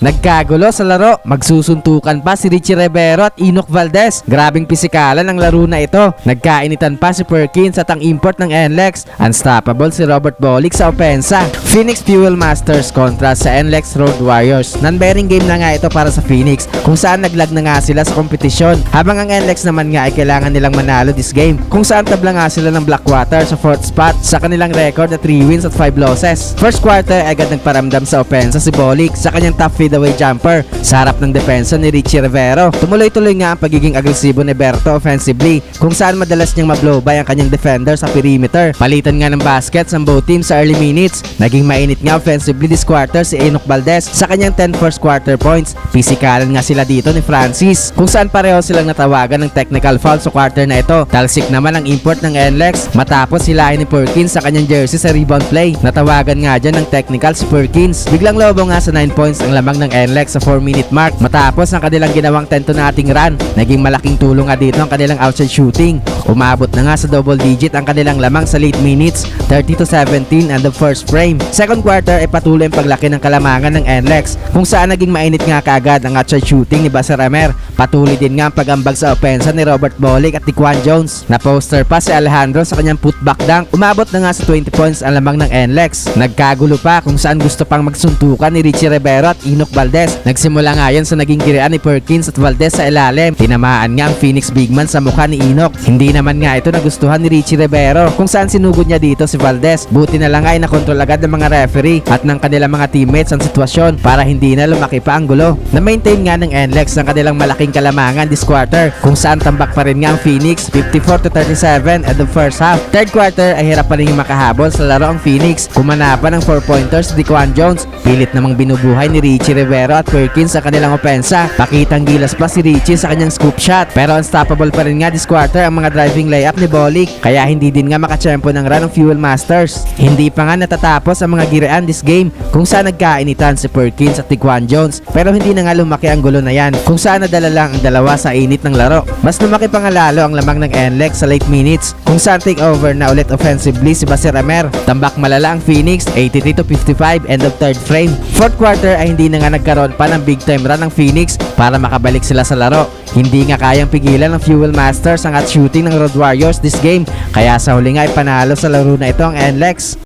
Nagkagulo sa laro, magsusuntukan pa si Richie Rivero at Enoch Valdez. Grabing pisikalan ang laro na ito. Nagkainitan pa si Perkins at ang import ng NLEX. Unstoppable si Robert Bolick sa opensa. Phoenix Fuel Masters kontra sa NLEX Road Warriors. Non-bearing game na nga ito para sa Phoenix kung saan naglag na nga sila sa kompetisyon. Habang ang NLEX naman nga ay kailangan nilang manalo this game kung saan tabla nga sila ng Blackwater sa 4th spot sa kanilang record na 3 wins at 5 losses. First quarter agad nagparamdam sa opensa si Bolick sa kanyang top fadeaway jumper sa harap ng depensa ni Richie Rivero. Tumuloy-tuloy nga ang pagiging agresibo ni Berto offensively kung saan madalas niyang ma-blow by ang kanyang defender sa perimeter. Palitan nga ng baskets ang both teams sa early minutes. Naging mainit nga offensively this quarter si Enoch Valdez sa kanyang 10 first quarter points. Pisikalan nga sila dito ni Francis kung saan pareho silang natawagan ng technical foul sa quarter na ito. Talsik naman ang import ng NLEX matapos silahin ni Perkins sa kanyang jersey sa rebound play. Natawagan nga dyan ng technical si Perkins. Biglang lobo nga sa 9 points ang lamang ng NLEX sa 4-minute mark matapos ang kanilang ginawang 10-0 run. Naging malaking tulong nga dito ang kanilang outside shooting. Umabot na nga sa double digit ang kanilang lamang sa late minutes, 30-17 and the first frame. Second quarter ay patuloy ang paglaki ng kalamangan ng NLEX kung saan naging mainit nga kaagad ang outside shooting ni Basa Ramer. Patuloy din nga ang pag-ambag sa opensa ni Robert Bolick at Dequan Jones. Na-poster pa si Alejandro sa kanyang putback dunk. Umabot na nga sa 20 points ang lamang ng NLEX. Nagkagulo pa kung saan gusto pang magsuntukan ni Richie Rivero at Enoch Valdez. Nagsimula nga yan sa naging girian ni Perkins at Valdez sa ilalim. Tinamaan nga ang Phoenix big man sa mukha ni Enoch. Hindi naman nga ito nagustuhan ni Richie Rivero kung saan sinugod niya dito si Valdez. Buti na lang ay nakontrol agad ng mga referee at ng kanilang mga teammates ang sitwasyon para hindi na lumaki pa ang gulo. Na-maintain nga ng NLEX ang kanilang malaking kalamangan this quarter kung saan tambak pa rin nga ang Phoenix 54-37 at the first half. Third quarter ay hirap pa rin yung makahabol sa laro ang Phoenix. Kumanapan ng 4-pointers si Dequan Jones. Pilit namang binubuhay ni Richie Rivero at Perkins sa kanilang opensa. Pakitang gilas pa si Richie sa kanyang scoop shot. Pero unstoppable pa rin nga this quarter ang mga driving layup ni Bolick. Kaya hindi din nga makachempo ng run ng Fuel Masters. Hindi pa nga natatapos ang mga girian this game kung saan nagkainitan si Perkins at Dequan Jones. Pero hindi na nga lumaki ang gulo na yan kung saan nadala lang ang dalawa sa init ng laro. Mas lumaki pa nga lalo ang lamang ng NLEX sa late minutes kung saan take over na ulit offensively si Basa Ramer. Tambak malala ang Phoenix 83-55 end of third frame. Fourth quarter ay hindi na nga nagkaroon pa ng big time run ng Phoenix para makabalik sila sa laro. Hindi nga kayang pigilan ng Fuel Masters ang at shooting ng Road Warriors this game kaya sa huli nga ay panalo sa laro na ito ang NLEX.